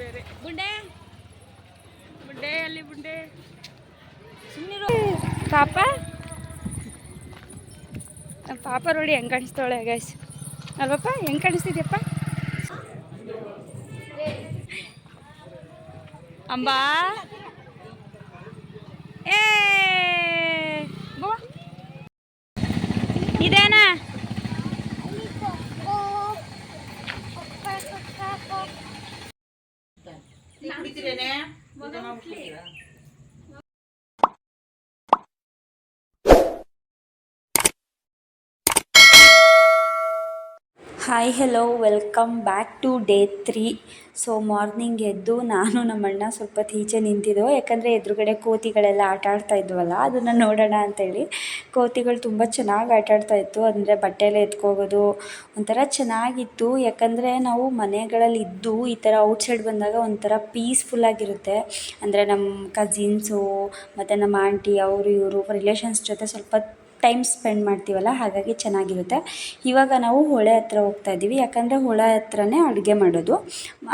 ಬೇರೆ ಬುಂಡೆ ಬುಂಡೆ ಅಲ್ಲಿ ಬುಂಡೆ ಸುಮ್ಮನಿರು ಪಾಪ. ನಮ್ಮ ಪಾಪ ನೋಡಿ ಹೆಂಗೆ ಕಾಣಿಸ್ತಾಳೆ ಗೈಸ್ ಅಲ್ವಪ್ಪ, ಹೆಂಗೆ ಕಾಣಿಸ್ತಿದ್ಯಪ್ಪ ಅಂಬಾ. ಏ ಇದೇನಾ hi hello welcome back to day 3. So morning ಎದ್ದು ನಾನು ನಮ್ಮಣ್ಣ ಸ್ವಲ್ಪ ಈಚೆ ನಿಂತಿದ್ದೋ, ಯಾಕಂದರೆ ಎದುರುಗಡೆ ಕೋತಿಗಳೆಲ್ಲ ಆಟ ಆಡ್ತಾ ಇದ್ವಲ್ಲ, ಅದನ್ನು ನೋಡೋಣ ಅಂತೇಳಿ. ಕೋತಿಗಳು ತುಂಬ ಚೆನ್ನಾಗಿ ಆಟ ಆಡ್ತಾಯಿತ್ತು, ಅಂದರೆ ಬಟ್ಟೆಲ್ಲ ಎತ್ಕೋಗೋದು ಒಂಥರ ಚೆನ್ನಾಗಿತ್ತು. ಯಾಕಂದರೆ ನಾವು ಮನೆಗಳಲ್ಲಿ ಇದ್ದು ಈ ಥರ ಔಟ್ಸೈಡ್ ಬಂದಾಗ ಒಂಥರ ಪೀಸ್ಫುಲ್ಲಾಗಿರುತ್ತೆ. ಅಂದರೆ ನಮ್ಮ ಕಸಿನ್ಸು ಮತ್ತು ನಮ್ಮ ಆಂಟಿ ಅವರು ಇವರು ರಿಲೇಷನ್ಸ್ ಜೊತೆ ಸ್ವಲ್ಪ ಟೈಮ್ ಸ್ಪೆಂಡ್ ಮಾಡ್ತೀವಲ್ಲ, ಹಾಗಾಗಿ ಚೆನ್ನಾಗಿರುತ್ತೆ. ಇವಾಗ ನಾವು ಹೊಳೆ ಹತ್ರ ಹೋಗ್ತಾ ಇದ್ದೀವಿ, ಯಾಕಂದರೆ ಹೊಳೆ ಹತ್ರನೇ ಅಡುಗೆ ಮಾಡೋದು.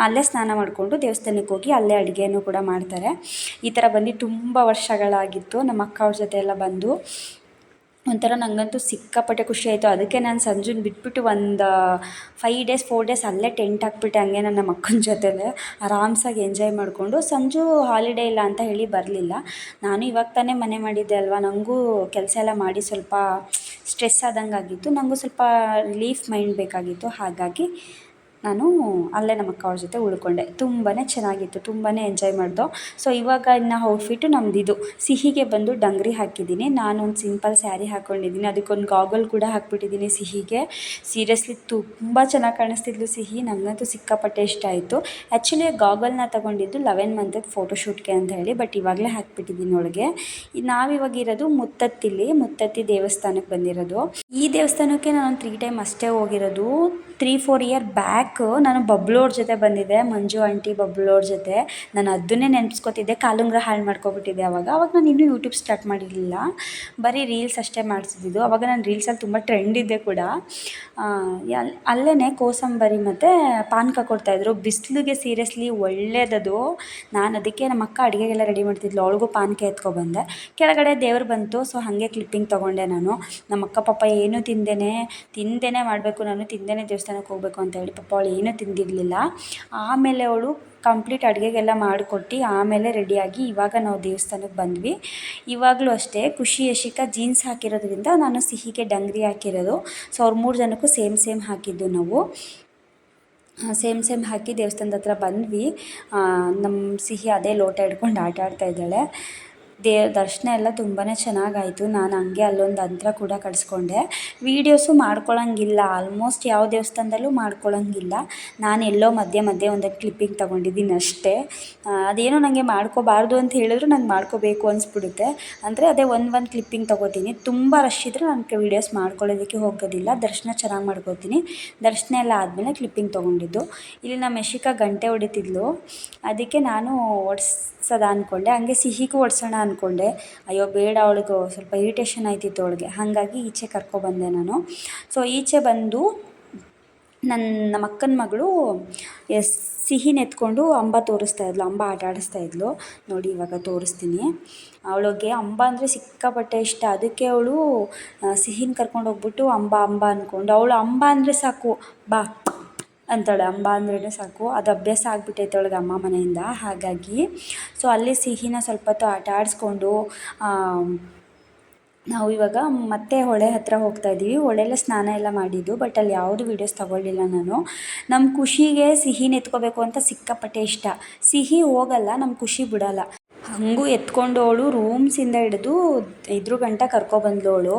ಅಲ್ಲೇ ಸ್ನಾನ ಮಾಡಿಕೊಂಡು ದೇವಸ್ಥಾನಕ್ಕೆ ಹೋಗಿ ಅಲ್ಲೇ ಅಡುಗೆನೂ ಕೂಡ ಮಾಡ್ತಾರೆ. ಈ ಥರ ಬಂದು ತುಂಬ ವರ್ಷಗಳಾಗಿತ್ತು ನಮ್ಮ ಅಕ್ಕ ಅವ್ರ ಜೊತೆ ಎಲ್ಲ ಬಂದು. ಒಂಥರ ನನಗಂತೂ ಸಿಕ್ಕಾಪಟ್ಟೆ ಖುಷಿ ಆಯಿತು. ಅದಕ್ಕೆ ನಾನು ಸಂಜುನ ಬಿಟ್ಬಿಟ್ಟು ಒಂದು 4 ಡೇಸ್ ಅಲ್ಲೇ ಟೆಂಟ್ ಹಾಕ್ಬಿಟ್ಟೆ, ಹಂಗೆ ನಮ್ಮ ಅಕ್ಕನ ಜೊತೆಲೇ ಆರಾಮ್ಸಾಗಿ ಎಂಜಾಯ್ ಮಾಡಿಕೊಂಡು. ಸಂಜು ಹಾಲಿಡೇ ಇಲ್ಲ ಅಂತ ಹೇಳಿ ಬರಲಿಲ್ಲ. ನಾನು ಇವಾಗ ತಾನೇ ಮನೆ ಮಾಡಿದ್ದೆ ಅಲ್ವಾ, ನನಗೂ ಕೆಲಸ ಎಲ್ಲ ಮಾಡಿ ಸ್ವಲ್ಪ ಸ್ಟ್ರೆಸ್ ಆದಂಗೆ ಆಗಿತ್ತು. ನನಗೂ ಸ್ವಲ್ಪ ರಿಲೀಫ್ ಮೈಂಡ್ ಬೇಕಾಗಿತ್ತು, ಹಾಗಾಗಿ ನಾನು ಅಲ್ಲೇ ನಮ್ಮ ಅಕ್ಕ ಅವ್ರ ಜೊತೆ ಉಳ್ಕೊಂಡೆ. ತುಂಬಾ ಚೆನ್ನಾಗಿತ್ತು, ತುಂಬಾ ಎಂಜಾಯ್ ಮಾಡ್ದೋ. ಸೊ ಇವಾಗ ಇನ್ನು ಔಟ್ಫಿಟ್ಟು ನಮ್ಮದಿದು. ಸಿಹಿಗೆ ಬಂದು ಡಂಗ್ರಿ ಹಾಕಿದ್ದೀನಿ, ನಾನೊಂದು ಸಿಂಪಲ್ ಸ್ಯಾರಿ ಹಾಕ್ಕೊಂಡಿದ್ದೀನಿ, ಅದಕ್ಕೊಂದು ಗಾಗಲ್ ಕೂಡ ಹಾಕ್ಬಿಟ್ಟಿದ್ದೀನಿ ಸಿಹಿಗೆ. ಸೀರಿಯಸ್ಲಿ ತುಂಬ ಚೆನ್ನಾಗಿ ಕಾಣಿಸ್ತಿದ್ಲು ಸಿಹಿ, ನನಗಂತೂ ಸಿಕ್ಕಾಪಟ್ಟೆ ಇಷ್ಟ ಆಯಿತು. ಆ್ಯಕ್ಚುಲಿ ಗಾಗಲ್ನ ತೊಗೊಂಡಿದ್ದು 11 ಮಂತದ ಫೋಟೋಶೂಟ್ಗೆ ಅಂತ ಹೇಳಿ, ಬಟ್ ಇವಾಗಲೇ ಹಾಕ್ಬಿಟ್ಟಿದ್ದೀನಿ ಒಳಗೆ. ನಾವಿವಾಗ ಇರೋದು ಮುತ್ತತ್ತಿ ದೇವಸ್ಥಾನಕ್ಕೆ ಬಂದಿರೋದು. ಈ ದೇವಸ್ಥಾನಕ್ಕೆ ನಾನು 3 ಟೈಮ್ ಅಷ್ಟೇ ಹೋಗಿರೋದು. 3-4 ಇಯರ್ ಬ್ಯಾಕ್ ನಾನು ಬಬ್ಲೋರ್ ಜೊತೆ ಬಂದಿದ್ದೆ, ಮಂಜು ಆಂಟಿ ಬಬ್ಲೋರ್ ಜೊತೆ. ನಾನು ಅದನ್ನೇ ನೆನೆಸ್ಕೊತಿದ್ದೆ, ಕಾಲುಂಗ್ರ ಹಾಳು ಮಾಡ್ಕೊಬಿಟ್ಟಿದ್ದೆ ಅವಾಗ ನಾನು ಇನ್ನೂ ಯೂಟ್ಯೂಬ್ ಸ್ಟಾರ್ಟ್ ಮಾಡಿರಲಿಲ್ಲ, ಬರೀ ರೀಲ್ಸ್ ಅಷ್ಟೇ ಮಾಡ್ತಿದ್ದು. ಅವಾಗ ನಾನು ರೀಲ್ಸಲ್ಲಿ ತುಂಬ ಟ್ರೆಂಡ್ ಇದ್ದೆ ಕೂಡ. ಅಲ್ಲೇ ಕೋಸಂಬರಿ ಮತ್ತು ಪಾನಕ ಕೊಡ್ತಾಯಿದ್ರು, ಬಿಸಿಲಿಗೆ ಸೀರಿಯಸ್ಲಿ ಒಳ್ಳೇದದು. ನಾನು ಅದಕ್ಕೆ ನಮ್ಮ ಅಕ್ಕ ಅಡುಗೆಗೆಲ್ಲ ರೆಡಿ ಮಾಡ್ತಿದ್ಲು, ಅವಳಿಗೂ ಪಾನಕ ಎತ್ಕೊಬಂದೆ. ಕೆಳಗಡೆ ದೇವ್ರು ಬಂತು, ಸೊ ಹಾಗೆ ಕ್ಲಿಪ್ಪಿಂಗ್ ತೊಗೊಂಡೆ ನಾನು. ನಮ್ಮ ಅಕ್ಕ ಪಾಪ ಏನೂ ತಿಂದೇನೆ ಮಾಡಬೇಕು, ನಾನು ತಿಂದೇನೆ ದೇವಸ್ಥಾನಕ್ಕೆ ಹೋಗಬೇಕು ಅಂತ ಹೇಳಿ ಪಾಪ ಅವಳು ಏನೂ ತಿಂದಿರಲಿಲ್ಲ. ಆಮೇಲೆ ಅವಳು ಕಂಪ್ಲೀಟ್ ಅಡುಗೆಗೆಲ್ಲ ಮಾಡಿಕೊಟ್ಟು ಆಮೇಲೆ ರೆಡಿಯಾಗಿ ಇವಾಗ ನಾವು ದೇವಸ್ಥಾನಕ್ಕೆ ಬಂದ್ವಿ. ಇವಾಗಲೂ ಅಷ್ಟೇ ಖುಷಿ ಯಶಿಕಾ ಜೀನ್ಸ್ ಹಾಕಿರೋದ್ರಿಂದ ನಾನು ಸಿಹಿಗೆ ಡಂಗ್ರಿ ಹಾಕಿರೋದು. ಸೊ ಅವ್ರು 3 ಜನಕ್ಕೂ ಸೇಮ್ ಹಾಕಿದ್ದು ನಾವು. ಸೇಮ್ ಹಾಕಿ ದೇವಸ್ಥಾನದ ಹತ್ರ ಬಂದ್ವಿ. ನಮ್ಮ ಸಿಹಿ ಅದೇ ಲೋಟ ಹಿಡ್ಕೊಂಡು ಆಟ ಆಡ್ತಾಯಿದ್ದಾಳೆ. ದರ್ಶನ ಎಲ್ಲ ತುಂಬಾ ಚೆನ್ನಾಗಾಯಿತು. ನಾನು ಹಂಗೆ ಅಲ್ಲೊಂದು ಯಂತ್ರ ಕೂಡ ಕಟ್ಸ್ಕೊಂಡೆ. ವೀಡಿಯೋಸು ಮಾಡ್ಕೊಳ್ಳೋಂಗಿಲ್ಲ, ಆಲ್ಮೋಸ್ಟ್ ಯಾವ ದೇವಸ್ಥಾನದಲ್ಲೂ ಮಾಡ್ಕೊಳ್ಳೋಂಗಿಲ್ಲ. ನಾನು ಎಲ್ಲೋ ಮಧ್ಯೆ ಒಂದೊಂದು ಕ್ಲಿಪ್ಪಿಂಗ್ ತೊಗೊಂಡಿದ್ದೀನಿ ಅಷ್ಟೇ. ಅದೇನೋ ನನಗೆ ಮಾಡ್ಕೋಬಾರ್ದು ಅಂತ ಹೇಳಿದ್ರು ನಂಗೆ ಮಾಡ್ಕೋಬೇಕು ಅನಿಸ್ಬಿಡುತ್ತೆ. ಅಂದರೆ ಅದೇ ಒಂದು ಕ್ಲಿಪ್ಪಿಂಗ್ ತೊಗೋತೀನಿ. ತುಂಬ ರಶ್ ಇದ್ದರೆ ನನಗೆ ವೀಡಿಯೋಸ್ ಮಾಡ್ಕೊಳ್ಳೋದಕ್ಕೆ ಹೋಗೋದಿಲ್ಲ, ದರ್ಶನ ಚೆನ್ನಾಗಿ ಮಾಡ್ಕೋತೀನಿ. ದರ್ಶನ ಎಲ್ಲ ಆದಮೇಲೆ ಕ್ಲಿಪ್ಪಿಂಗ್ ತೊಗೊಂಡಿದ್ದು. ಇಲ್ಲಿ ನಮ್ಮ ಯಶಿಕಾ ಗಂಟೆ ಹೊಡಿತಿದ್ಲು, ಅದಕ್ಕೆ ನಾನು ಓಡಿಸೋದ ಅಂದ್ಕೊಂಡೆ. ಹಂಗೆ ಸಿಹಿಗೂ ಓಡಿಸೋಣ ಅಂದ್ಕೊಂಡೆ, ಅಯ್ಯೋ ಬೇಡ, ಅವಳಿಗೂ ಸ್ವಲ್ಪ ಇರಿಟೇಷನ್ ಆಯ್ತಿತ್ತು ಅವಳಿಗೆ, ಹಾಗಾಗಿ ಈಚೆ ಕರ್ಕೊಬಂದೆ ನಾನು. ಸೊ ಈಚೆ ಬಂದು ನಮ್ಮ ಅಕ್ಕನ ಮಗಳು ಸಿಹಿನ ಎತ್ಕೊಂಡು ಅಂಬ ತೋರಿಸ್ತಾಯಿದ್ಲು, ಅಂಬ ಆಟ ಆಡಿಸ್ತಾಯಿದ್ಲು. ನೋಡಿ ಇವಾಗ ತೋರಿಸ್ತೀನಿ. ಅವಳಿಗೆ ಅಂಬ ಅಂದರೆ ಸಿಕ್ಕಾಪಟ್ಟೆ ಇಷ್ಟ, ಅದಕ್ಕೆ ಅವಳು ಸಿಹಿನ ಕರ್ಕೊಂಡು ಹೋಗ್ಬಿಟ್ಟು ಅಂಬ ಅಂದ್ಕೊಂಡು, ಅವಳು ಅಂಬ ಅಂದರೆ ಸಾಕು ಬಾ ಅಂತಾಳೆ, ಅಂಬ ಅಂದ್ರೇ ಸಾಕು. ಅದು ಅಭ್ಯಾಸ ಆಗಿಬಿಟ್ಟೈತೆ ಅವಳಿಗೆ ಅಮ್ಮ ಮನೆಯಿಂದ, ಹಾಗಾಗಿ. ಸೊ ಅಲ್ಲಿ ಸಿಹಿನ ಸ್ವಲ್ಪ ಹೊತ್ತು ಆಟ ಆಡಿಸ್ಕೊಂಡು ನಾವು ಇವಾಗ ಮತ್ತೆ ಹೊಳೆ ಹತ್ರ ಹೋಗ್ತಾ ಇದ್ದೀವಿ. ಹೊಳೆಲ್ಲ ಸ್ನಾನ ಎಲ್ಲ ಮಾಡಿದ್ದು, ಬಟ್ ಅಲ್ಲಿ ಯಾವುದು ವೀಡಿಯೋಸ್ ತೊಗೊಳ್ಳಿಲ್ಲ ನಾನು. ನಮ್ಮ ಖುಷಿಗೆ ಸಿಹಿನ ಎತ್ಕೋಬೇಕು ಅಂತ ಸಿಕ್ಕಾಪಟ್ಟೆ ಇಷ್ಟ. ಸಿಹಿ ಹೋಗಲ್ಲ, ನಮ್ಮ ಖುಷಿ ಬಿಡೋಲ್ಲ. ಹಾಗೂ ಎತ್ಕೊಂಡು ಅವಳು ರೂಮ್ಸಿಂದ ಹಿಡಿದು ಇದ್ರ ಗಂಟ ಕರ್ಕೊಬಂದ್ಲು ಅವಳು.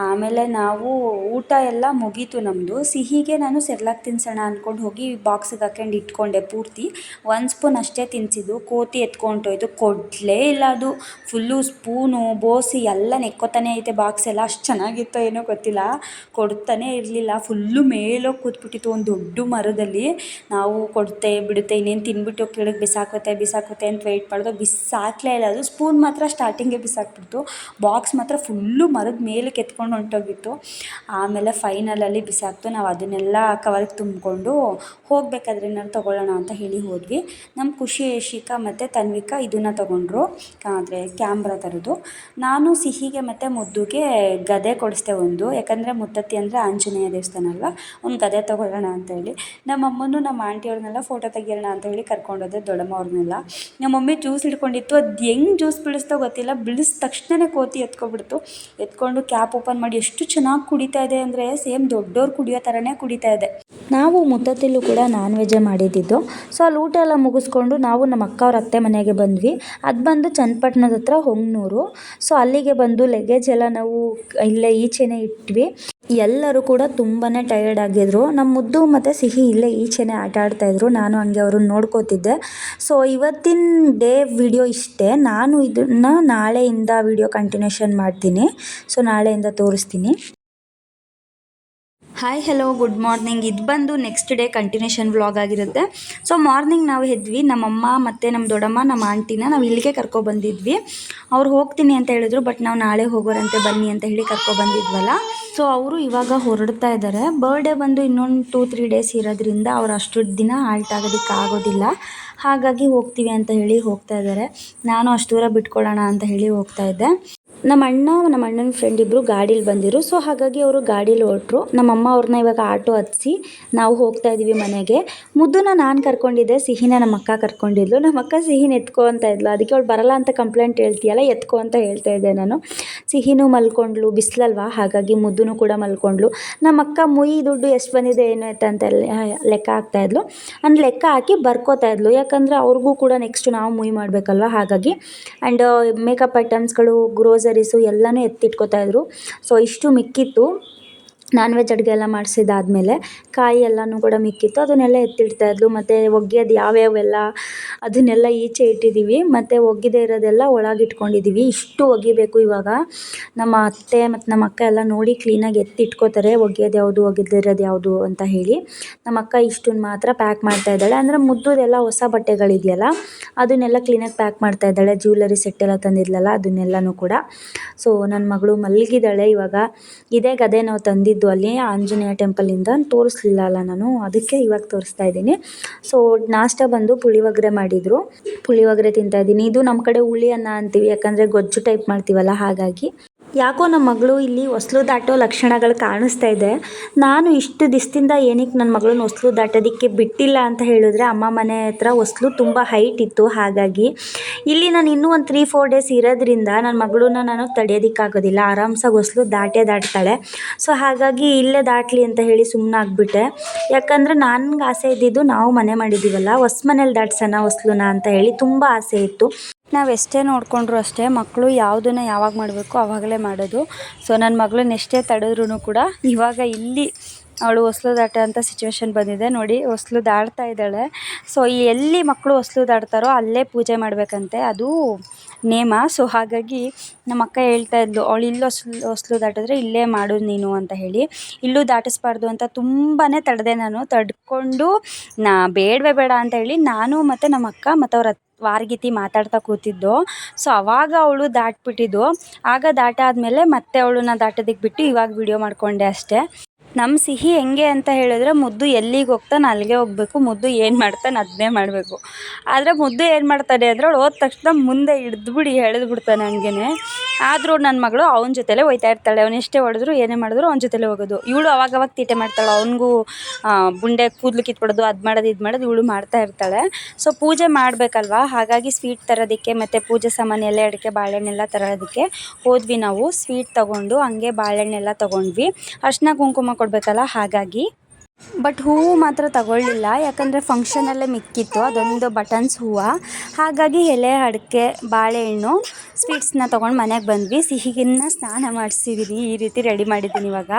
ಆಮೇಲೆ ನಾವು ಊಟ ಎಲ್ಲ ಮುಗೀತು ನಮ್ಮದು. ಸಿಹಿಗೆ ನಾನು ಸೆರ್ಲಾಕ್ ತಿನ್ಸೋಣ ಅಂದ್ಕೊಂಡು ಹೋಗಿ ಬಾಕ್ಸಿಗೆ ಹಾಕ್ಕೊಂಡು ಇಟ್ಕೊಂಡೆ ಪೂರ್ತಿ. 1 ಸ್ಪೂನ್ ಅಷ್ಟೇ ತಿನ್ನಿಸಿದ್ದು, ಕೋತಿ ಎತ್ಕೊಂಡೋಯ್ತು, ಕೊಡಲೇ ಇಲ್ಲ ಅದು. ಫುಲ್ಲು ಸ್ಪೂನು ಬೋಸಿ ಎಲ್ಲ ನೆಕ್ಕೋತಾನೆ ಐತೆ ಬಾಕ್ಸ್ ಎಲ್ಲ. ಅಷ್ಟು ಚೆನ್ನಾಗಿತ್ತೋ ಏನೋ ಗೊತ್ತಿಲ್ಲ, ಕೊಡ್ತಾನೆ ಇರಲಿಲ್ಲ. ಫುಲ್ಲು ಮೇಲೋಗಿ ಕೂತ್ಬಿಟ್ಟಿತ್ತು ಒಂದು ದೊಡ್ಡ ಮರದಲ್ಲಿ. ನಾವು ಕೊಡುತ್ತೆ ಬಿಡುತ್ತೆ ಇನ್ನೇನು ತಿನ್ಬಿಟ್ಟು ಕೆಳಗೆ ಬಿಸಾಕುತ್ತೆ ಅಂತ ವೆಯ್ಟ್ ಮಾಡಿದೋ, ಹಾಕಲೇ ಇಲ್ಲ. ಅದು ಸ್ಪೂನ್ ಮಾತ್ರ ಸ್ಟಾರ್ಟಿಂಗೇ ಬಿಸಾಕ್ಬಿಡ್ತು. ಬಾಕ್ಸ್ ಮಾತ್ರ ಫುಲ್ಲು ಮರದ ಮೇಲೆ ಕೆತ್ಕೊಂಡು ಹೊಂಟೋಗಿತ್ತು. ಆಮೇಲೆ ಫೈನಲಲ್ಲಿ ಬಿಸಾಕ್ತು. ನಾವು ಅದನ್ನೆಲ್ಲ ಕವರ್ಗೆ ತುಂಬಿಕೊಂಡು ಹೋಗಬೇಕಾದ್ರೆ ಏನಾದ್ರು ತೊಗೊಳ್ಳೋಣ ಅಂತ ಹೇಳಿ ಹೋದ್ವಿ. ನಮ್ಮ ಖುಷಿ, ಶಿಖಾ ಮತ್ತು ತನ್ವಿಕಾ ಇದನ್ನು ತೊಗೊಂಡ್ರು, ಆದರೆ ಕ್ಯಾಮ್ರಾ ಥರದ್ದು. ನಾನು ಸಿಹಿಗೆ ಮತ್ತು ಮುದ್ದುಗೆ ಗದೆ ಕೊಡಿಸ್ದೆ ಒಂದು, ಯಾಕಂದರೆ ಮುತ್ತತ್ತಿ ಅಂದರೆ ಆಂಜನೇಯ ದೇವಸ್ಥಾನ ಅಲ್ವಾ, ಒಂದು ಗದೆ ತೊಗೊಳ್ಳೋಣ ಅಂತೇಳಿ. ನಮ್ಮ ಅಮ್ಮನೂ ನಮ್ಮ ಆಂಟಿಯವ್ರನ್ನೆಲ್ಲ ಫೋಟೋ ತೆಗಿಯೋಣ ಅಂತೇಳಿ ಕರ್ಕೊಂಡೋದೆ, ದೊಡ್ಡಮ್ಮ ಅವ್ರನ್ನೆಲ್ಲ. ನಮ್ಮ ಮಮ್ಮಿ ಜ್ಯೂಸ್ ಹಿಡ್ಕೊಂಡಿತ್ತು. ಅದು ಹೆಂಗೆ ಜ್ಯೂಸ್ ಬಿಡಿಸ್ತೋ ಗೊತ್ತಿಲ್ಲ, ಬಿಡಿಸಿದ ತಕ್ಷಣವೇ ಕೋತಿ ಎತ್ಕೊಬಿಡ್ತು. ಎತ್ಕೊಂಡು ಕ್ಯಾಪ್ ಓಪನ್ ಮಾಡಿ ಎಷ್ಟು ಚೆನ್ನಾಗಿ ಕುಡಿತಾ ಇದೆ ಅಂದರೆ ಸೇಮ್ ದೊಡ್ಡವ್ರು ಕುಡಿಯೋ ಥರನೇ ಕುಡಿತಾ ಇದೆ. ನಾವು ಮುತ್ತತ್ತಿಲೂ ಕೂಡ ನಾನ್ ವೆಜ್ಜೇ ಮಾಡಿದ್ದಿದ್ದು. ಸೊ ಅಲ್ಲಿ ಊಟ ಎಲ್ಲ ಮುಗಿಸ್ಕೊಂಡು ನಾವು ನಮ್ಮ ಅಕ್ಕ ಅವ್ರ ಅತ್ತೆ ಮನೆಗೆ ಬಂದ್ವಿ. ಅದು ಬಂದು ಚನ್ನಪಟ್ಟಣದ ಹತ್ರ ಹೊಂಗನೂರು. ಸೊ ಅಲ್ಲಿಗೆ ಬಂದು ಲಗೇಜ್ ಎಲ್ಲ ನಾವು ಇಲ್ಲೇ ಈಚೆನೇ ಇಟ್ವಿ. ಎಲ್ಲರೂ ಕೂಡ ತುಂಬಾ ಟಯರ್ಡ್ ಆಗಿದ್ರು. ನಮ್ಮ ಮುದ್ದು ಮತ್ತು ಸಿಹಿ ಇಲ್ಲೇ ಈಚೆನೇ ಆಟ ಆಡ್ತಾಯಿದ್ರು. ನಾನು ಹಂಗೆ ಅವ್ರನ್ನ ನೋಡ್ಕೋತಿದ್ದೆ. ಸೊ ಇವತ್ತಿನ ಡೇ ವಿಡಿಯೋ ಇಷ್ಟೇ. ನಾನು ಇದನ್ನು ನಾಳೆಯಿಂದ ವಿಡಿಯೋ ಕಂಟಿನ್ಯೂಷನ್ ಮಾಡ್ತೀನಿ. ಸೊ ನಾಳೆಯಿಂದ ತೋರಿಸ್ತೀನಿ. Hi hello good morning. ಇದು ಬಂದು ನೆಕ್ಸ್ಟ್ ಡೇ ಕಂಟಿನ್ಯೂಷನ್ ವ್ಲಾಗ್ ಆಗಿರುತ್ತೆ. ಸೊ ಮಾರ್ನಿಂಗ್ ನಾವು ಎದ್ವಿ. ನಮ್ಮಮ್ಮ ಮತ್ತು ನಮ್ಮ ದೊಡ್ಡಮ್ಮ ನಮ್ಮ ಆಂಟಿನ ನಾವು ಇಲ್ಲಿಗೆ ಕರ್ಕೊಬಂದಿದ್ವಿ. ಅವ್ರು ಹೋಗ್ತೀನಿ ಅಂತ ಹೇಳಿದ್ರು, ಬಟ್ ನಾವು ನಾಳೆ ಹೋಗೋರಂತೆ ಬನ್ನಿ ಅಂತ ಹೇಳಿ ಕರ್ಕೊಬಂದಿದ್ವಲ್ಲ. ಸೊ ಅವರು ಇವಾಗ ಹೊರಡ್ತಾ ಇದ್ದಾರೆ. ಬರ್ಡೇ ಬಂದು ಇನ್ನೊಂದು 2-3 ಡೇಸ್ ಇರೋದ್ರಿಂದ ಅವ್ರು ಅಷ್ಟು ದಿನ ಆಲ್ಟ್ ಆಗೋದಕ್ಕೆ ಆಗೋದಿಲ್ಲ. ಹಾಗಾಗಿ ಹೋಗ್ತೀವಿ ಅಂತ ಹೇಳಿ ಹೋಗ್ತಾ ಇದ್ದಾರೆ. ನಾನು ಅಷ್ಟು ದೂರ ಬಿಟ್ಕೊಳ್ಳೋಣ ಅಂತ ಹೇಳಿ ಹೋಗ್ತಾ ಇದ್ದೆ. ನಮ್ಮ ಅಣ್ಣನ ಫ್ರೆಂಡ್ ಇಬ್ಬರು ಗಾಡೀಲಿ ಬಂದಿರು. ಸೊ ಹಾಗಾಗಿ ಅವರು ಗಾಡೀಲಿ ಹೊರಟ್ರು. ನಮ್ಮಮ್ಮ ಅವ್ರನ್ನ ಇವಾಗ ಆಟೋ ಹತ್ತಿಸಿ ನಾವು ಹೋಗ್ತಾ ಇದ್ದೀವಿ ಮನೆಗೆ. ಮುದ್ದನ್ನ ನಾನು ಕರ್ಕೊಂಡಿದ್ದೆ, ಸಿಹಿನ ನಮ್ಮ ಅಕ್ಕ ಕರ್ಕೊಂಡಿದ್ಲು. ನಮ್ಮ ಅಕ್ಕ ಸಿಹಿನ ಎತ್ಕೊ ಅಂತ ಇದ್ಲು. ಅದಕ್ಕೆ ಅವಳು ಬರಲ್ಲ ಅಂತ ಕಂಪ್ಲೇಂಟ್ ಹೇಳ್ತೀಯಲ್ಲ, ಎತ್ಕೊ ಅಂತ ಹೇಳ್ತಾ ಇದ್ದೆ ನಾನು. ಸಿಹಿನೂ ಮಲ್ಕೊಂಡ್ಲು, ಬಿಸಿಲಲ್ವಾ, ಹಾಗಾಗಿ ಮುದ್ದೂ ಕೂಡ ಮಲ್ಕೊಂಡ್ಲು. ನಮ್ಮ ಅಕ್ಕ ಮುಯಿ ದುಡ್ಡು ಎಷ್ಟು ಬಂದಿದೆ ಏನು ಆಯ್ತು ಅಂತ ಲೆಕ್ಕ ಹಾಕ್ತಾಯಿದ್ಲು. ಲೆಕ್ಕ ಹಾಕಿ ಬರ್ಕೋತಾ ಇದ್ಲು, ಯಾಕಂದರೆ ಅವ್ರಿಗೂ ಕೂಡ ನೆಕ್ಸ್ಟ್ ನಾವು ಮುಯಿ ಮಾಡಬೇಕಲ್ವ, ಹಾಗಾಗಿ. ಆ್ಯಂಡ್ ಮೇಕಪ್ ಐಟಮ್ಸ್ಗಳು, ಗ್ರೋಸರೀಸು ಎಲ್ಲನೂ ಎತ್ತಿಟ್ಕೋತಾಯಿದ್ರು. ಸೊ ಇಷ್ಟು ಮಿಕ್ಕಿತ್ತು. ನಾನ್ ವೆಜ್ ಅಡುಗೆ ಎಲ್ಲ ಮಾಡಿಸಿದಾದ್ಮೇಲೆ ಕಾಯಿ ಎಲ್ಲನೂ ಕೂಡ ಮಿಕ್ಕಿತ್ತು, ಅದನ್ನೆಲ್ಲ ಎತ್ತಿಡ್ತಾಯಿದ್ಲು. ಮತ್ತು ಒಗ್ಯೋದು ಯಾವ್ಯಾವೆಲ್ಲ ಅದನ್ನೆಲ್ಲ ಈಚೆ ಇಟ್ಟಿದ್ದೀವಿ, ಮತ್ತು ಒಗ್ಗದೇ ಇರೋದೆಲ್ಲ ಒಳಗೆ ಇಟ್ಕೊಂಡಿದ್ದೀವಿ. ಇಷ್ಟು ಒಗಿಬೇಕು ಇವಾಗ. ನಮ್ಮ ಅತ್ತೆ ಮತ್ತು ನಮ್ಮ ಅಕ್ಕ ಎಲ್ಲ ನೋಡಿ ಕ್ಲೀನಾಗಿ ಎತ್ತಿಟ್ಕೋತಾರೆ, ಒಗ್ಯೋದು ಯಾವುದು ಒಗೆದಿರೋದು ಯಾವುದು ಅಂತ ಹೇಳಿ. ನಮ್ಮ ಅಕ್ಕ ಇಷ್ಟನ್ನು ಮಾತ್ರ ಪ್ಯಾಕ್ ಮಾಡ್ತಾಯಿದ್ದಾಳೆ. ಅಂದರೆ ಮುದ್ದುದೆಲ್ಲ ಹೊಸ ಬಟ್ಟೆಗಳಿದೆಯಲ್ಲ ಅದನ್ನೆಲ್ಲ ಕ್ಲೀನಾಗಿ ಪ್ಯಾಕ್ ಮಾಡ್ತಾಯಿದ್ದಾಳೆ. ಜ್ಯುವೆಲರಿ ಸೆಟ್ ಎಲ್ಲ ತಂದಿದ್ಲಲ್ಲ ಅದನ್ನೆಲ್ಲನೂ ಕೂಡ. ಸೊ ನನ್ನ ಮಗಳು ಮಲಗಿದ್ದಾಳೆ ಇವಾಗ. ಇದೇ ಗದೆ ನಾವು ತಂದಿದ್ದು ಅಲ್ಲಿ ಆಂಜನೇಯ ಟೆಂಪಲಿಂದ. ತೋರಿಸ್ಲಿಲ್ಲ ಅಲ್ಲ ನಾನು, ಅದಕ್ಕೆ ಇವಾಗ ತೋರಿಸ್ತಾ ಇದ್ದೀನಿ. ಸೊ ನಾಷ್ಟ ಬಂದು ಪುಳಿಯೋಗರೆ ಮಾಡಿದರು, ಪುಳಿಯೋಗರೆ ತಿಂತಾಯಿದ್ದೀನಿ. ಇದು ನಮ್ಮ ಕಡೆ ಹುಳಿ ಅನ್ನ ಅಂತೀವಿ, ಯಾಕಂದರೆ ಗೊಜ್ಜು ಟೈಪ್ ಮಾಡ್ತೀವಲ್ಲ ಹಾಗಾಗಿ. ಯಾಕೋ ನಮ್ಮ ಮಗಳು ಇಲ್ಲಿ ಹೊಸ್ಲು ದಾಟೋ ಲಕ್ಷಣಗಳು ಕಾಣಿಸ್ತಾ ಇದೆ. ನಾನು ಇಷ್ಟು ದಿವಸದಿಂದ ಏನಕ್ಕೆ ನನ್ನ ಮಗಳನ್ನ ಹೊಸ್ಲು ದಾಟೋದಕ್ಕೆ ಬಿಟ್ಟಿಲ್ಲ ಅಂತ ಹೇಳಿದ್ರೆ, ಅಮ್ಮ ಮನೆ ಹತ್ರ ಹೊಸ್ಲು ತುಂಬ ಹೈಟ್ ಇತ್ತು. ಹಾಗಾಗಿ ಇಲ್ಲಿ ನಾನು ಇನ್ನೂ ಒಂದು 3-4 ಡೇಸ್ ಇರೋದ್ರಿಂದ ನನ್ನ ಮಗಳನ್ನ ನಾನು ತಡೆಯೋದಕ್ಕಾಗೋದಿಲ್ಲ. ಆರಾಮ್ಸಾಗಿ ಹೊಸ್ಲು ದಾಟ್ತಾಳೆ. ಸೊ ಹಾಗಾಗಿ ಇಲ್ಲೇ ದಾಟಲಿ ಅಂತ ಹೇಳಿ ಸುಮ್ಮನಾಗ್ಬಿಟ್ಟೆ. ಯಾಕಂದರೆ ನನಗೆ ಆಸೆ ಇದ್ದಿದ್ದು, ನಾವು ಮನೆ ಮಾಡಿದ್ದೀವಲ್ಲ ಹೊಸ ಮನೇಲಿ ದಾಟ್ಸೋಣ ಹೊಸ್ಲುನ ಅಂತ ಹೇಳಿ ತುಂಬ ಆಸೆ ಇತ್ತು. ನಾವು ಎಷ್ಟೇ ನೋಡಿಕೊಂಡ್ರು ಅಷ್ಟೇ ಮಕ್ಕಳು ಯಾವುದನ್ನು ಯಾವಾಗ ಮಾಡಬೇಕು ಆವಾಗಲೇ ಮಾಡೋದು. ಸೊ ನನ್ನ ಮಗಳನ್ನ ಎಷ್ಟೇ ತಡೆದ್ರೂ ಕೂಡ ಇವಾಗ ಇಲ್ಲಿ ಅವಳು ಹೊಸ್ಲು ದಾಟೋ ಅಂಥ ಸಿಚುವೇಶನ್ ಬಂದಿದೆ. ನೋಡಿ ಹೊಸ್ಲು ದಾಟ್ತಾ ಇದ್ದಾಳೆ. ಸೊ ಎಲ್ಲಿ ಮಕ್ಕಳು ಹೊಸ್ಲು ದಾಟ್ತಾರೋ ಅಲ್ಲೇ ಪೂಜೆ ಮಾಡಬೇಕಂತೆ, ಅದು ನೇಮ. ಸೊ ಹಾಗಾಗಿ ನಮ್ಮ ಅಕ್ಕ ಹೇಳ್ತಾ ಇದ್ಲು, ಅವಳು ಇಲ್ಲೂ ಹೊಸ್ಲು ದಾಟಿದ್ರೆ ಇಲ್ಲೇ ಮಾಡು ನೀನು ಅಂತ ಹೇಳಿ. ಇಲ್ಲೂ ದಾಟಿಸ್ಬಾರ್ದು ಅಂತ ತುಂಬಾ ತಡೆದೆ ನಾನು. ತಡ್ಕೊಂಡು ಬೇಡವೇ ಬೇಡ ಅಂತ ಹೇಳಿ ನಾನು ಮತ್ತು ನಮ್ಮ ಅಕ್ಕ ಮತ್ತು ಅವ್ರ ವಾರ್ಗಿತಿ ಮಾತಾಡ್ತಾ ಕೂತಿದ್ದು. ಸೊ ಅವಾಗ ಅವಳು ದಾಟ್ಬಿಟ್ಟಿದ್ದು. ಆಗ ದಾಟಾದ್ಮೇಲೆ ಮತ್ತೆ ಅವಳನ್ನ ದಾಟೋದಕ್ಕೆ ಬಿಟ್ಟು ಇವಾಗ ವಿಡಿಯೋ ಮಾಡಿಕೊಂಡೆ ಅಷ್ಟೇ. ನಮ್ಮ ಸಿಹಿ ಹೆಂಗೆ ಅಂತ ಹೇಳಿದ್ರೆ, ಮುದ್ದು ಎಲ್ಲಿಗೆ ಹೋಗ್ತಾನೆ ಅಲ್ಲಿಗೆ ಹೋಗಬೇಕು, ಮುದ್ದು ಏನು ಮಾಡ್ತಾನೆ ಅದನ್ನೇ ಮಾಡಬೇಕು. ಆದರೆ ಮುದ್ದು ಏನು ಮಾಡ್ತಾನೆ ಅಂದರೆ, ಅವಳು ಹೋದ ತಕ್ಷಣ ಮುಂದೆ ಹಿಡಿದ್ಬಿಡಿ ಎಳೆದ್ಬಿಡ್ತಾನೆ ಹಂಗೇ. ಆದರೂ ನನ್ನ ಮಗಳು ಅವನ ಜೊತೆಲೇ ಹೋಯ್ತಾ ಇರ್ತಾಳೆ. ಅವನು ಎಷ್ಟೇ ಹೊಡೆದ್ರು ಏನೇ ಮಾಡಿದ್ರು ಅವನ ಜೊತೆಲೇ ಹೋಗೋದು. ಇವಳು ಅವಾಗವಾಗ ತೀಟೆ ಮಾಡ್ತಾಳೆ, ಅವನಿಗೂ ಬುಂಡೆ ಕೂದಲು ಕಿತ್ಬಿಡೋದು, ಅದು ಮಾಡೋದು ಇದು ಮಾಡೋದು ಇವಳು ಮಾಡ್ತಾ ಇರ್ತಾಳೆ. ಸೊ ಪೂಜೆ ಮಾಡಬೇಕಲ್ವ, ಹಾಗಾಗಿ ಸ್ವೀಟ್ ತರೋದಕ್ಕೆ ಮತ್ತು ಪೂಜೆ ಸಾಮಾನು ಎಲೆ ಅಡಿಕೆ ಬಾಳೆಹಣ್ಣೆಲ್ಲ ತರೋದಕ್ಕೆ ಹೋದ್ವಿ ನಾವು. ಸ್ವೀಟ್ ತೊಗೊಂಡು ಹಂಗೆ ಬಾಳೆಹಣ್ಣೆಲ್ಲ ತೊಗೊಂಡ್ವಿ. ಅರ್ಶಿನ ಕುಂಕುಮ ಕೊಡಬೇಕಲ್ಲ ಹಾಗಾಗಿ. ಬಟ್ ಹೂವು ಮಾತ್ರ ತಗೊಳ್ಳಿಲ್ಲ, ಯಾಕಂದರೆ ಫಂಕ್ಷನಲ್ಲೇ ಮಿಕ್ಕಿತ್ತು ಅದೊಂದು ಬಟನ್ಸ್ ಹೂವು. ಹಾಗಾಗಿ ಎಲೆ ಅಡಿಕೆ ಬಾಳೆಹಣ್ಣು ಸ್ವೀಟ್ಸ್ನ ತೊಗೊಂಡು ಮನೆಗೆ ಬಂದ್ವಿ. ಸಿಹಿಗಿನ್ನ ಸ್ನಾನ ಮಾಡಿಸಿದ್ದೀನಿ, ಈ ರೀತಿ ರೆಡಿ ಮಾಡಿದ್ದೀನಿ ಇವಾಗ.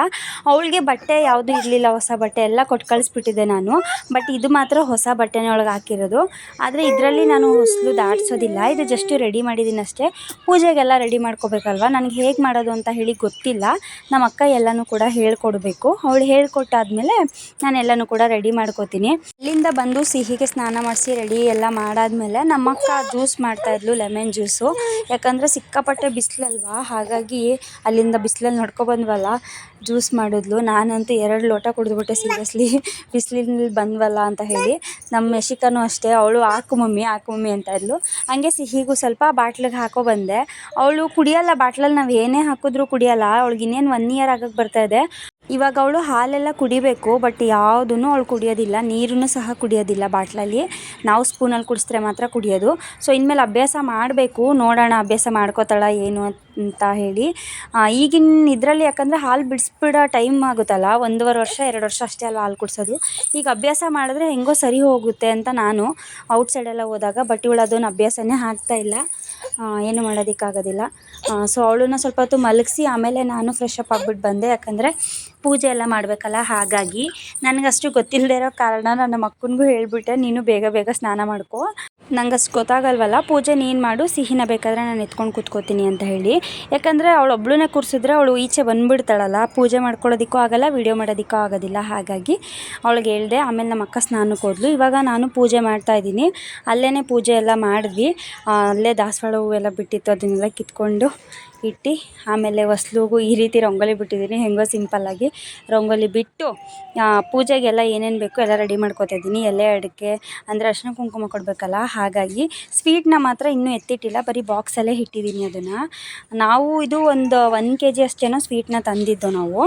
ಅವಳಿಗೆ ಬಟ್ಟೆ ಯಾವುದೂ ಇರಲಿಲ್ಲ, ಹೊಸ ಬಟ್ಟೆ ಎಲ್ಲ ಕೊಟ್ಟು ಕಳಿಸ್ಬಿಟ್ಟಿದ್ದೆ ನಾನು. ಬಟ್ ಇದು ಮಾತ್ರ ಹೊಸ ಬಟ್ಟೆನೇ ಒಳಗೆ ಹಾಕಿರೋದು. ಆದರೆ ಇದರಲ್ಲಿ ನಾನು ಹೊಸ್ಲು ದಾಟಿಸೋದಿಲ್ಲ, ಇದು ಜಸ್ಟ್ ರೆಡಿ ಮಾಡಿದ್ದೀನಿ ಅಷ್ಟೇ. ಪೂಜೆಗೆಲ್ಲ ರೆಡಿ ಮಾಡ್ಕೋಬೇಕಲ್ವ, ನನಗೆ ಹೇಗೆ ಮಾಡೋದು ಅಂತ ಹೇಳಿ ಗೊತ್ತಿಲ್ಲ. ನಮ್ಮ ಅಕ್ಕ ಎಲ್ಲನೂ ಕೂಡ ಹೇಳ್ಕೊಡ್ಬೇಕು. ಅವಳು ಹೇಳ್ಕೊಟ್ಟಾದ್ಮೇಲೆ ನಾನೆಲ್ಲನೂ ಕೂಡ ರೆಡಿ ಮಾಡ್ಕೋತೀನಿ. ಇಲ್ಲಿಂದ ಬಂದು ಸಿಹಿಗೆ ಸ್ನಾನ ಮಾಡಿಸಿ ರೆಡಿ ಎಲ್ಲ ಮಾಡಾದ್ಮೇಲೆ ನಮ್ಮಕ್ಕ ಜ್ಯೂಸ್ ಮಾಡ್ತಾಯಿದ್ಲು, ಲೆಮನ್ ಜ್ಯೂಸು. ಯಾಕಂದರೆ ಸಿಕ್ಕಾಪಟ್ಟೆ ಬಿಸಿಲಲ್ವಾ, ಹಾಗಾಗಿ ಅಲ್ಲಿಂದ ಬಿಸಿಲಲ್ಲಿ ನಡ್ಕೊಬಂದ್ವಲ್ಲ ಜ್ಯೂಸ್ ಮಾಡಿದ್ಲು. ನಾನಂತೂ 2 ಲೋಟ ಕುಡಿದ್ಬಿಟ್ಟೆ ಸೀರಿಯಸ್ಲಿ, ಬಿಸಿಲಿನಲ್ಲಿ ಬಂದ್ವಲ್ಲ ಅಂತ ಹೇಳಿ. ನಮ್ಮ ಯಶಿಕನೂ ಅಷ್ಟೇ, ಅವಳು ಹಾಕು ಮಮ್ಮಿ ಅಂತ ಇದ್ಲು. ಹಂಗೆ ಸಿಹಿಗೂ ಸ್ವಲ್ಪ ಬಾಟ್ಲಿಗೆ ಹಾಕೋ ಬಂದೆ. ಅವಳು ಕುಡಿಯಲ್ಲ ಬಾಟ್ಲಲ್ಲಿ, ನಾವು ಏನೇ ಹಾಕಿದ್ರೂ ಕುಡಿಯಲ್ಲ. ಅವಳಿಗೆ ಇನ್ನೇನು 1 ಇಯರ್ ಆಗಕ್ಕೆ ಬರ್ತಾಯಿದೆ. ಇವಾಗ ಅವಳು ಹಾಲೆಲ್ಲ ಕುಡಿಬೇಕು, ಬಟ್ ಯಾವುದೂ ಅವಳು ಕುಡಿಯೋದಿಲ್ಲ. ನೀರನ್ನು ಸಹ ಕುಡಿಯೋದಿಲ್ಲ ಬಾಟ್ಲಲ್ಲಿ. ನಾವು ಸ್ಪೂನಲ್ಲಿ ಕುಡಿಸಿದ್ರೆ ಮಾತ್ರ ಕುಡಿಯೋದು. ಸೊ ಇನ್ಮೇಲೆ ಅಭ್ಯಾಸ ಮಾಡಬೇಕು, ನೋಡೋಣ ಅಭ್ಯಾಸ ಮಾಡ್ಕೋತಾಳ ಏನು ಅಂತ ಹೇಳಿ. ಈಗಿನ ಇದರಲ್ಲಿ ಯಾಕಂದರೆ ಹಾಲು ಬಿಡಿಸ್ಬಿಡೋ ಟೈಮ್ ಆಗುತ್ತಲ್ಲ, 1.5 ವರ್ಷ 2 ವರ್ಷ ಅಷ್ಟೇ ಅಲ್ಲ ಹಾಲು ಕುಡಿಸೋದು. ಈಗ ಅಭ್ಯಾಸ ಮಾಡಿದ್ರೆ ಹೆಂಗೋ ಸರಿ ಹೋಗುತ್ತೆ ಅಂತ ನಾನು ಔಟ್ಸೈಡೆಲ್ಲ ಹೋದಾಗ, ಬಟ್ ಇವಳು ಅದನ್ನು ಅಭ್ಯಾಸನೇ ಆಗ್ತಾಯಿಲ್ಲ. ಏನು ಮಾಡೋದಕ್ಕಾಗೋದಿಲ್ಲ. ಸೊ ಅವಳನ್ನ ಸ್ವಲ್ಪ ಹೊತ್ತು ಮಲಗಿಸಿ ಆಮೇಲೆ ನಾನು ಫ್ರೆಶ್ ಅಪ್ ಆಗಿಬಿಟ್ಟು ಬಂದೆ. ಯಾಕಂದರೆ ಪೂಜೆ ಎಲ್ಲ ಮಾಡಬೇಕಲ್ಲ, ಹಾಗಾಗಿ ನನಗಷ್ಟು ಗೊತ್ತಿಲ್ಲದೆ ಇರೋ ಕಾರಣ ನನ್ನ ಮಕ್ಕನಿಗೂ ಹೇಳಿಬಿಟ್ಟೆ, ನೀನು ಬೇಗ ಸ್ನಾನ ಮಾಡ್ಕೊ, ನಂಗಷ್ಟು ಗೊತ್ತಾಗಲ್ವಲ್ಲ, ಪೂಜೆ ನೀನು ಮಾಡು, ಸಿಹಿನ ಬೇಕಾದರೆ ನಾನು ಎತ್ಕೊಂಡು ಕೂತ್ಕೋತೀನಿ ಅಂತ ಹೇಳಿ. ಯಾಕಂದರೆ ಅವಳೊಬ್ಳನ್ನೇ ಕೂರಿಸಿದ್ರೆ ಅವಳು ಈಚೆ ಬಂದುಬಿಡ್ತಾಳಲ್ಲ, ಪೂಜೆ ಮಾಡ್ಕೊಳ್ಳೋದಕ್ಕೂ ಆಗಲ್ಲ, ವೀಡಿಯೋ ಮಾಡೋದಕ್ಕೂ ಆಗೋದಿಲ್ಲ. ಹಾಗಾಗಿ ಅವಳಿಗೆ ಹೇಳಿದೆ. ಆಮೇಲೆ ನಮ್ಮ ಅಕ್ಕ ಸ್ನಾನಕ್ಕೆ ಹೋದ್ಲು. ಇವಾಗ ನಾನು ಪೂಜೆ ಮಾಡ್ತಾಯಿದ್ದೀನಿ. ಅಲ್ಲೇ ಪೂಜೆ ಎಲ್ಲ ಮಾಡಿದ್ವಿ. ಅಲ್ಲೇ ದಾಸವಾಳ ಹೂವೆಲ್ಲ ಬಿಟ್ಟಿತ್ತು, ಅದನ್ನೆಲ್ಲ ಕಿತ್ಕೊಂಡು ಇಟ್ಟು ಆಮೇಲೆ ಹೊಸ್ಲಿಗೂ ಈ ರೀತಿ ರಂಗೋಲಿ ಬಿಟ್ಟಿದ್ದೀನಿ. ಹೆಂಗೋ ಸಿಂಪಲ್ಲಾಗಿ ರಂಗೋಲಿ ಬಿಟ್ಟು ಪೂಜೆಗೆಲ್ಲ ಏನೇನು ಬೇಕೋ ಎಲ್ಲ ರೆಡಿ ಮಾಡ್ಕೊತಾ ಇದ್ದೀನಿ. ಎಲೆ ಅಡಿಕೆ ಅಂದರೆ ಅರಿಶಿನ ಕುಂಕುಮ ಕೊಡಬೇಕಲ್ಲ, ಹಾಗಾಗಿ ಸ್ವೀಟ್ನ ಮಾತ್ರ ಇನ್ನೂ ಎತ್ತಿಟ್ಟಿಲ್ಲ, ಬರೀ ಬಾಕ್ಸಲ್ಲೇ ಇಟ್ಟಿದ್ದೀನಿ ಅದನ್ನು. ನಾವು ಇದು ಒಂದು 1 kg ಅಷ್ಟೇನೋ ಸ್ವೀಟ್ನ ತಂದಿದ್ದು ನಾವು,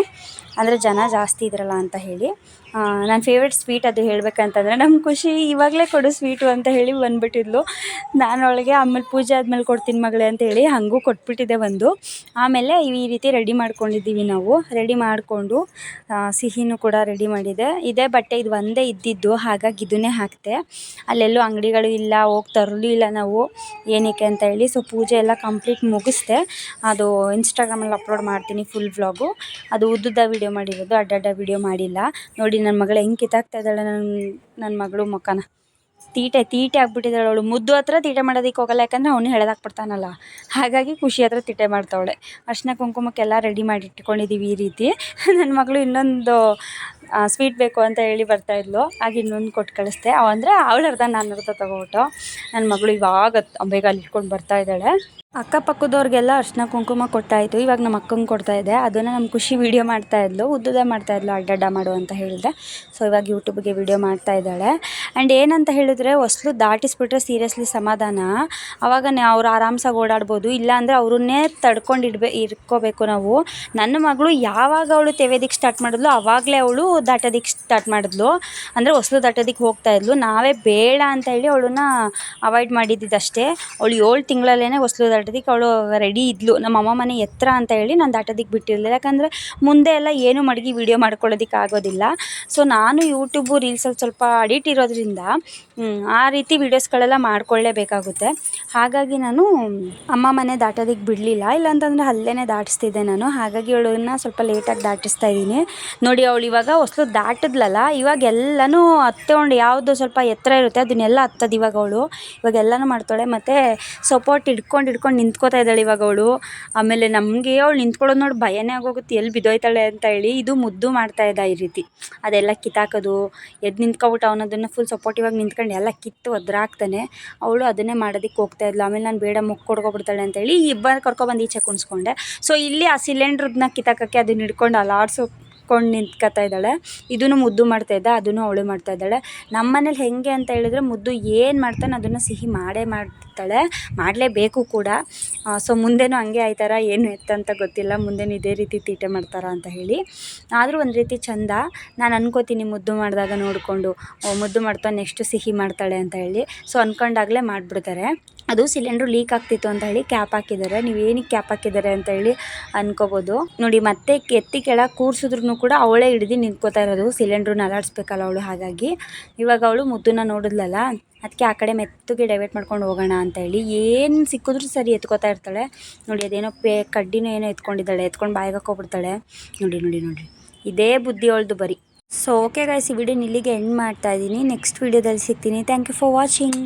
ಅಂದರೆ ಜನ ಜಾಸ್ತಿ ಇದ್ರಲ್ಲ ಅಂತ ಹೇಳಿ. ನನ್ನ ಫೇವ್ರೆಟ್ ಸ್ವೀಟ್ ಅದು ಹೇಳಬೇಕಂತಂದರೆ ನಮ್ಮ ಖುಷಿ ಇವಾಗಲೇ ಕೊಡು ಸ್ವೀಟು ಅಂತ ಹೇಳಿ ಬಂದುಬಿಟ್ಟಿದ್ಲು. ನಾನು ಅವಳಿಗೆ ಆಮೇಲೆ ಪೂಜೆ ಆದಮೇಲೆ ಕೊಡ್ತೀನಿ ಮಗಳೇ ಅಂತ ಹೇಳಿ ಹಾಗೂ ಕೊಟ್ಬಿಟ್ಟಿದ್ದೆ ಒಂದು. ಆಮೇಲೆ ಈ ರೀತಿ ರೆಡಿ ಮಾಡ್ಕೊಂಡಿದ್ದೀವಿ ನಾವು. ರೆಡಿ ಮಾಡಿಕೊಂಡು ಸಿಹಿನೂ ಕೂಡ ರೆಡಿ ಮಾಡಿದೆ. ಇದೇ ಬಟ್ಟೆ ಇದು ಒಂದೇ ಇದ್ದಿದ್ದು, ಹಾಗಾಗಿ ಇದನ್ನೇ ಹಾಕಿದೆ. ಅಲ್ಲೆಲ್ಲೂ ಅಂಗಡಿಗಳು ಇಲ್ಲ, ಹೋಗಿ ತರಲೂ ಇಲ್ಲ ನಾವು, ಏನಕ್ಕೆ ಅಂತ ಹೇಳಿ. ಸೊ ಪೂಜೆ ಎಲ್ಲ ಕಂಪ್ಲೀಟ್ ಮುಗಿಸ್ದೆ. ಅದು ಇನ್ಸ್ಟಾಗ್ರಾಮಲ್ಲಿ ಅಪ್ಲೋಡ್ ಮಾಡ್ತೀನಿ ಫುಲ್ ವ್ಲಾಗು. ಅದು ಉದ್ದುದ್ದ ವೀಡಿಯೋ ಮಾಡಿರೋದು, ಅಡ್ಡಡ್ಡ ವೀಡಿಯೋ ಮಾಡಿಲ್ಲ. ನೋಡಿ ನನ್ನ ಮಗಳು ಹೆಂಗೆ ಕಿತ್ತಾಕ್ತಾ ಇದ್ದಾಳೆ ನನ್ನ ಮಗಳು ಮುಖನ. ತೀಟೆ ಆಗಿಬಿಟ್ಟಿದ್ದಾಳೆ ಅವಳು. ಮುದ್ದು ಹತ್ರ ತೀಟೆ ಮಾಡೋದಕ್ಕೆ ಹೋಗಲ್ಲ, ಯಾಕಂದರೆ ಅವನು ಎಳೆದಾಕ್ಬಿಡ್ತಾನಲ್ಲ, ಹಾಗಾಗಿ ಖುಷಿ ಹತ್ರ ತೀಟೆ ಮಾಡ್ತಾವಳೆ. ಅರಿಶಿನ ಕುಂಕುಮಕ್ಕೆಲ್ಲ ರೆಡಿ ಮಾಡಿ ಇಟ್ಕೊಂಡಿದ್ದೀವಿ ಈ ರೀತಿ. ನನ್ನ ಮಗಳು ಇನ್ನೊಂದು ಸ್ವೀಟ್ ಬೇಕು ಅಂತ ಹೇಳಿ ಬರ್ತಾಯಿದ್ಲು, ಆಗ ಇನ್ನೊಂದು ಕೊಟ್ಟು ಕಳಿಸ್ದೆ. ಅಂದರೆ ಅವಳು ಅರ್ಧ ನಾನು ಅರ್ಧ ತೊಗೊಬಿಟ್ಟು. ನನ್ನ ಮಗಳು ಇವಾಗ ಬೇಗ ಅಲ್ಲಿ ಇಟ್ಕೊಂಡು ಬರ್ತಾಯಿದ್ದಾಳೆ. ಅಕ್ಕಪಕ್ಕದವ್ರಿಗೆಲ್ಲ ಅರಿಶಿನ ಕುಂಕುಮ ಕೊಟ್ಟಾಯಿತು. ಇವಾಗ ನಮ್ಮ ಅಕ್ಕಂಗೆ ಕೊಡ್ತಾಯಿದ್ದೆ. ಅದನ್ನು ನಮ್ಮ ಖುಷಿ ವೀಡಿಯೋ ಮಾಡ್ತಾಯಿದ್ಲು, ಉದ್ದುದ ಮಾಡ್ತಾಯಿದ್ಲು, ಅಡ್ಡಡ್ಡ ಮಾಡು ಅಂತ ಹೇಳಿದೆ. ಸೊ ಇವಾಗ ಯೂಟ್ಯೂಬ್ಗೆ ವೀಡಿಯೋ ಮಾಡ್ತಾಯಿದ್ದಾಳೆ. ಆ್ಯಂಡ್ ಏನಂತ ಹೇಳಿದ್ರೆ, ಹೊಸ್ಲು ದಾಟಿಸ್ಬಿಟ್ರೆ ಸೀರಿಯಸ್ಲಿ ಸಮಾಧಾನ. ಆವಾಗ ಅವ್ರು ಆರಾಮ್ಸಾಗಿ ಓಡಾಡ್ಬೋದು. ಇಲ್ಲಾಂದರೆ ಅವ್ರನ್ನೇ ತಡ್ಕೊಂಡು ಇಟ್ಕೋಬೇಕು ನಾವು. ನನ್ನ ಮಗಳು ಯಾವಾಗ ಅವಳು ತೆವೆದಿಕ್ಕೆ ಸ್ಟಾರ್ಟ್ ಮಾಡಿದ್ಲು ಆವಾಗಲೇ ಅವಳು ದಾಟೋದಿಕ್ಕೆ ಸ್ಟಾರ್ಟ್ ಮಾಡಿದ್ಲು. ಅಂದರೆ ಹೊಸ್ಲು ದಾಟೋದಿಕ್ಕೆ ಹೋಗ್ತಾಯಿದ್ಲು. ನಾವೇ ಬೇಡ ಅಂತ ಹೇಳಿ ಅವಳನ್ನ ಅವಾಯ್ಡ್ ಮಾಡಿದ್ದಷ್ಟೇ. ಅವಳು 7 ತಿಂಗಳಲ್ಲೇ ಹೊಸ್ಲು ದಾಟೋದಿಕ್ಕೆ ಅವಳು ರೆಡಿ ಇದ್ಲು. ನಮ್ಮ ಅಮ್ಮ ಮನೆ ಎತ್ತರ ಅಂತ ಹೇಳಿ ನಾನು ದಾಟೋದಿಕ್ಕೆ ಬಿಟ್ಟಿರಲಿಲ್ಲ. ಯಾಕಂದರೆ ಮುಂದೆ ಎಲ್ಲ ಏನು ಮಡಗಿ ವೀಡಿಯೋ ಮಾಡ್ಕೊಳ್ಳೋದಕ್ಕೆ ಆಗೋದಿಲ್ಲ. ಸೊ ನಾನು ಯೂಟ್ಯೂಬು ರೀಲ್ಸಲ್ಲಿ ಸ್ವಲ್ಪ ಅಡಿಟ್ ಇರೋದ್ರಿಂದ ಆ ರೀತಿ ವೀಡಿಯೋಸ್ಗಳೆಲ್ಲ ಮಾಡ್ಕೊಳ್ಳೇಬೇಕಾಗುತ್ತೆ. ಹಾಗಾಗಿ ನಾನು ಅಮ್ಮ ಮನೆ ದಾಟೋದಕ್ಕೆ ಬಿಡಲಿಲ್ಲ, ಇಲ್ಲಾಂತಂದರೆ ಅಲ್ಲೇ ದಾಟಿಸ್ತಿದ್ದೆ ನಾನು. ಹಾಗಾಗಿ ಅವಳನ್ನ ಸ್ವಲ್ಪ ಲೇಟಾಗಿ ದಾಟಿಸ್ತಾ ಇದ್ದೀನಿ. ನೋಡಿ ಅವಳು ಇವಾಗ ಹೊಸ್ಲು ದಾಟಿದ್ಲಲ್ಲ, ಇವಾಗ ಎಲ್ಲನೂ ಹತ್ಕೊಂಡು, ಯಾವುದು ಸ್ವಲ್ಪ ಎತ್ತರ ಇರುತ್ತೆ ಅದನ್ನೆಲ್ಲ ಹತ್ತೋದು ಇವಾಗ ಅವಳು. ಇವಾಗ ಎಲ್ಲನೂ ಮಾಡ್ತಾಳೆ. ಮತ್ತು ಸಪೋರ್ಟ್ ಹಿಡ್ಕೊಂಡು ನಿಂತ್ಕೋತಾ ಇದ್ದಾಳೆ ಇವಾಗ ಅವಳು. ಆಮೇಲೆ ನಮಗೆ ಅವಳು ನಿಂತ್ಕೊಳ್ಳೋದು ನೋಡಿ ಭಯನೇ ಆಗೋಗುತ್ತೆ, ಎಲ್ಲಿ ಬಿದ್ದೋಯ್ತಾಳೆ ಅಂತ ಹೇಳಿ. ಇದು ಮುದ್ದು ಮಾಡ್ತಾಯಿದ್ದ ಈ ರೀತಿ, ಅದೆಲ್ಲ ಕಿತ್ತಾಕೋದು, ಎದ್ದು ನಿಂತ್ಕೊಬಿಟ್ಟು ಅವನದನ್ನು ಫುಲ್ ಸಪೋರ್ಟಿವಾಗಿ ನಿಂತ್ಕೊಂಡು ಎಲ್ಲ ಕಿತ್ತು ಒದ್ರಾಕ್ತಾನೆ. ಅವಳು ಅದನ್ನೇ ಮಾಡೋದಕ್ಕೆ ಹೋಗ್ತಾಯಿದ್ಲು. ಆಮೇಲೆ ನಾನು ಬೇಡ ಮುಖ ಕೊಡ್ಕೊಬಿಡ್ತಾಳೆ ಅಂತೇಳಿ ಇಬ್ಬರು ಕರ್ಕೊಬಂದು ಈಚೆ ಕುಣಿಸ್ಕೊಂಡೆ. ಸೊ ಇಲ್ಲಿ ಆ ಸಿಲಿಂಡ್ರದನ್ನ ಕಿತ್ತಾಕೋಕ್ಕೆ ಅದನ್ನ ಹಿಡ್ಕೊಂಡು ಅಲ್ಲಾಡ್ಸ್ಕೊಂಡು ನಿಂತ್ಕೊತಾ ಇದ್ದಾಳೆ. ಇದನ್ನು ಮುದ್ದು ಮಾಡ್ತಾಯಿದ್ದ, ಅದನ್ನು ಅವಳು ಮಾಡ್ತಾಯಿದ್ದಾಳೆ. ನಮ್ಮ ಮನೇಲಿ ಹೆಂಗೆ ಅಂತ ಹೇಳಿದ್ರೆ, ಮುದ್ದು ಏನು ಮಾಡ್ತಾನೆ ಅದನ್ನು ಸಿಹಿ ಮಾಡ್ತಾಳೆ, ಮಾಡಲೇಬೇಕು ಕೂಡ. ಸೊ ಮುಂದೆನೂ ಹಂಗೆ ಆಯ್ತಾರ ಏನು ಎತ್ತಂತ ಗೊತ್ತಿಲ್ಲ, ಮುಂದೆನೂ ಇದೇ ರೀತಿ ತೀಟೆ ಮಾಡ್ತಾರ ಅಂತ ಹೇಳಿ. ಆದರೂ ಒಂದು ರೀತಿ ಚಂದ. ನಾನು ಅನ್ಕೋತೀನಿ ಮುದ್ದು ಮಾಡಿದಾಗ ನೋಡಿಕೊಂಡು, ಮುದ್ದು ಮಾಡ್ತಾ ನೆಕ್ಸ್ಟ್ ಸಿಹಿ ಮಾಡ್ತಾಳೆ ಅಂತ ಹೇಳಿ. ಸೊ ಅಂದ್ಕೊಂಡಾಗಲೇ ಮಾಡಿಬಿಡ್ತಾರೆ. ಅದು ಸಿಲಿಂಡ್ರು ಲೀಕ್ ಆಗ್ತಿತ್ತು ಅಂತ ಹೇಳಿ ಕ್ಯಾಪ್ ಹಾಕಿದ್ದಾರೆ. ನೀವು ಏನಕ್ಕೆ ಕ್ಯಾಪ್ ಹಾಕಿದ್ದಾರೆ ಅಂತ ಹೇಳಿ ಅನ್ಕೋಬೋದು. ನೋಡಿ ಮತ್ತೆ ಎತ್ತಿ ಕೆಳಗೆ ಕೂರಿಸಿದ್ರು ಕೂಡ ಅವಳೇ ಹಿಡ್ದು ನಿಂತ್ಕೋತಾ ಇರೋದು, ಸಿಲಿಂಡ್ರನ್ನ ಅಲಾಡಿಸ್ಬೇಕಲ್ಲ ಅವಳು. ಹಾಗಾಗಿ ಇವಾಗ ಅವಳು ಮುದ್ದನ್ನ ನೋಡಿದ್ಲಲ್ಲ, ಅದಕ್ಕೆ ಆ ಕಡೆ ಮೆತ್ತಗೆ ಡೈವರ್ಟ್ ಮಾಡ್ಕೊಂಡು ಹೋಗೋಣ ಅಂತ ಹೇಳಿ ಏನು ಸಿಕ್ಕಿದ್ರೂ ಸರಿ ಎತ್ಕೋತಾ ಇರ್ತಾಳೆ. ನೋಡಿ ಅದೇನೋ ಕಡ್ಡಿನೋ ಏನೋ ಎತ್ಕೊಂಡಿದ್ದಾಳೆ, ಎತ್ಕೊಂಡು ಬಾಯಿಗೆ ಹಾಕೋಬಿಡ್ತಾಳೆ. ನೋಡಿ ಇದೇ ಬುದ್ಧಿ ಅವಳದು ಬರೀ. ಸೊ ಓಕೆ ಗೈಸ್, ಈ ವಿಡಿಯೋನ ಇಲ್ಲಿಗೆ ಎಂಡ್ ಮಾಡ್ತಾ ಇದ್ದೀನಿ. ನೆಕ್ಸ್ಟ್ ವಿಡಿಯೋದಲ್ಲಿ ಸಿಗ್ತೀನಿ. Thank you for watching.